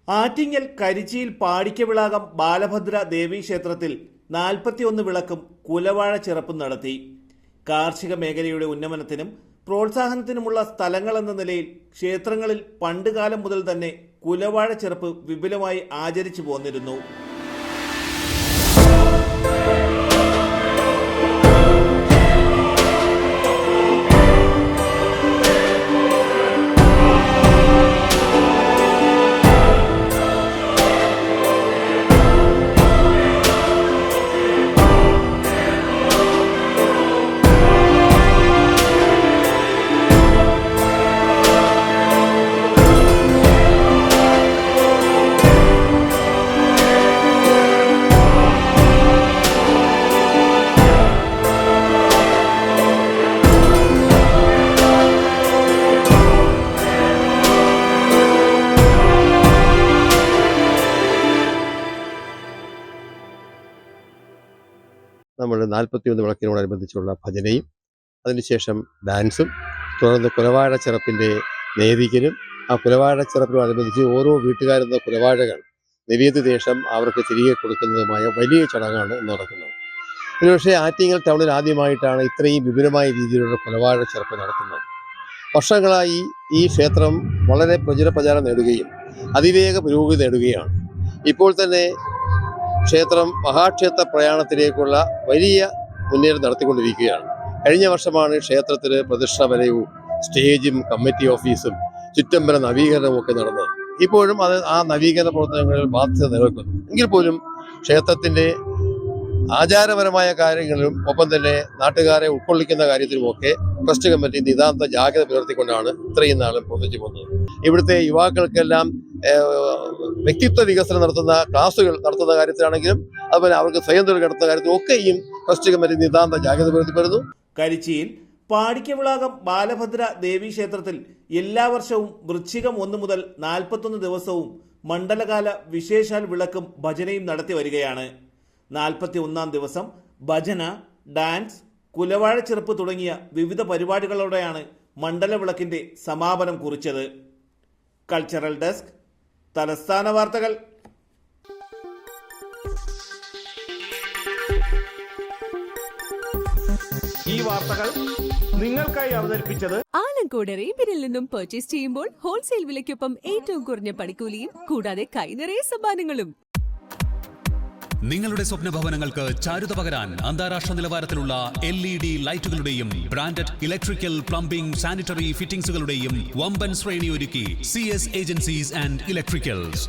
ആറ്റിങ്ങൽ കരിച്ചിയിൽ പാടിക്കവിളാകം ബാലഭദ്ര ദേവീക്ഷേത്രത്തിൽ 41 വിളക്കും കുലവാഴ ചിറപ്പും നടത്തി. കാർഷിക മേഖലയുടെ ഉന്നമനത്തിനും പ്രോത്സാഹനത്തിനുമുള്ള സ്ഥലങ്ങളെന്ന നിലയിൽ ക്ഷേത്രങ്ങളിൽ പണ്ടുകാലം മുതൽ തന്നെ കുലവാഴ ചിറപ്പ് വിപുലമായി ആചരിച്ചു പോന്നിരുന്നു. നമ്മൾ 41 വിളക്കിനോടനുബന്ധിച്ചുള്ള ഭജനയും അതിനുശേഷം ഡാൻസും തുടർന്ന് കുലവാഴ ചിറപ്പിൻ്റെ നേദിക്കലും ആ കുലവാഴ ചിറപ്പിനോടനുബന്ധിച്ച് ഓരോ വീട്ടുകാരുന്ന കുലവാഴകൾ നിവേദ്യശേഷം അവർക്ക് തിരികെ കൊടുക്കുന്നതുമായ വലിയ ചടങ്ങാണ് നടക്കുന്നത്. ഒരുപക്ഷെ ആറ്റിങ്ങൽ ടൗണിൽ ആദ്യമായിട്ടാണ് ഇത്രയും വിപുലമായ രീതിയിലുള്ള കുലവാഴ ചിറപ്പ് നടത്തുന്നത്. വർഷങ്ങളായി ഈ ക്ഷേത്രം വളരെ പ്രചാരം നേടുകയും അതിവേഗ പുരോഗതി നേടുകയാണ്. ഇപ്പോൾ തന്നെ ക്ഷേത്രം മഹാക്ഷേത്ര പ്രയാണത്തിലേക്കുള്ള വലിയ മുന്നേറ്റം നടത്തിക്കൊണ്ടിരിക്കുകയാണ്. കഴിഞ്ഞ വർഷമാണ് ക്ഷേത്രത്തിന് പ്രതിഷ്ഠ വരവും സ്റ്റേജും കമ്മിറ്റി ഓഫീസും ചുറ്റമ്പല നവീകരണവും ഒക്കെ നടന്നത്. ഇപ്പോഴും ആ നവീകരണ പ്രവർത്തനങ്ങളിൽ ബാധ്യത നിലനിൽക്കുന്നു. എങ്കിൽ പോലും ക്ഷേത്രത്തിൻ്റെ ആചാരപരമായ കാര്യങ്ങളിലും ഒപ്പം തന്നെ നാട്ടുകാരെ ഉൾക്കൊള്ളിക്കുന്ന കാര്യത്തിലുമൊക്കെ ട്രസ്റ്റ് കമ്മിറ്റി നിതാന്ത ജാഗ്രത പുലർത്തിക്കൊണ്ടാണ് ഇത്രയും നാളും പ്രവർത്തിച്ചു പോകുന്നത്. ഇവിടുത്തെ യുവാക്കൾക്കെല്ലാം വ്യക്തിത്വ വികസനം നടത്തുന്ന ക്ലാസുകൾ നടത്തുന്ന കാര്യത്തിലാണെങ്കിലും അതുപോലെ അവർക്ക് സ്വയം തൊഴിൽ നടത്തുന്ന കാര്യത്തിലും ഒക്കെയും ട്രസ്റ്റ് കമ്മിറ്റി നിതാന്ത ജാഗ്രത പുലർത്തിപ്പെടുന്നു. കരിച്ചിയിൽ പാടിക്കവിളാകം ബാലഭദ്ര ദേവീക്ഷേത്രത്തിൽ എല്ലാ വർഷവും വൃശ്ചികം 1 മുതൽ 41 ദിവസവും മണ്ഡലകാല വിശേഷാൽ വിളക്കും ഭജനയും നടത്തി വരികയാണ്. 41ാം ദിവസം ഭജന, ഡാൻസ്, കുലവാഴ ചിറപ്പ് തുടങ്ങിയ വിവിധ പരിപാടികളോടെയാണ് മണ്ഡലവിളക്കിന്റെ സമാപനം കുറിച്ചത്. കൾച്ചറൽ ഡെസ്ക്, തലസ്ഥാന വാർത്തകൾ. ഈ വാർത്തകൾ നിങ്ങൾക്കായി അവതരിപ്പിച്ചത് ആലങ്കോട് റേബിനിൽ നിന്നും പർച്ചേസ് ചെയ്യുമ്പോൾ ഹോൾസെയിൽ വിലയ്ക്കൊപ്പം ഏറ്റവും കുറഞ്ഞ പണിക്കൂലിയും കൂടാതെ കൈനിറയ സമ്മാനങ്ങളും. നിങ്ങളുടെ സ്വപ്ന ഭവനങ്ങൾക്ക് ചാരുത പകരാൻ അന്താരാഷ്ട്ര നിലവാരത്തിലുള്ള LED ലൈറ്റുകളുടെയും ബ്രാൻഡഡ് ഇലക്ട്രിക്കൽ, പ്ലംബിംഗ്, സാനിറ്ററി ഫിറ്റിംഗ്സുകളുടെയും വമ്പൻ ശ്രേണി ഒരുക്കി CS ഏജൻസീസ് ആൻഡ് ഇലക്ട്രിക്കൽസ്.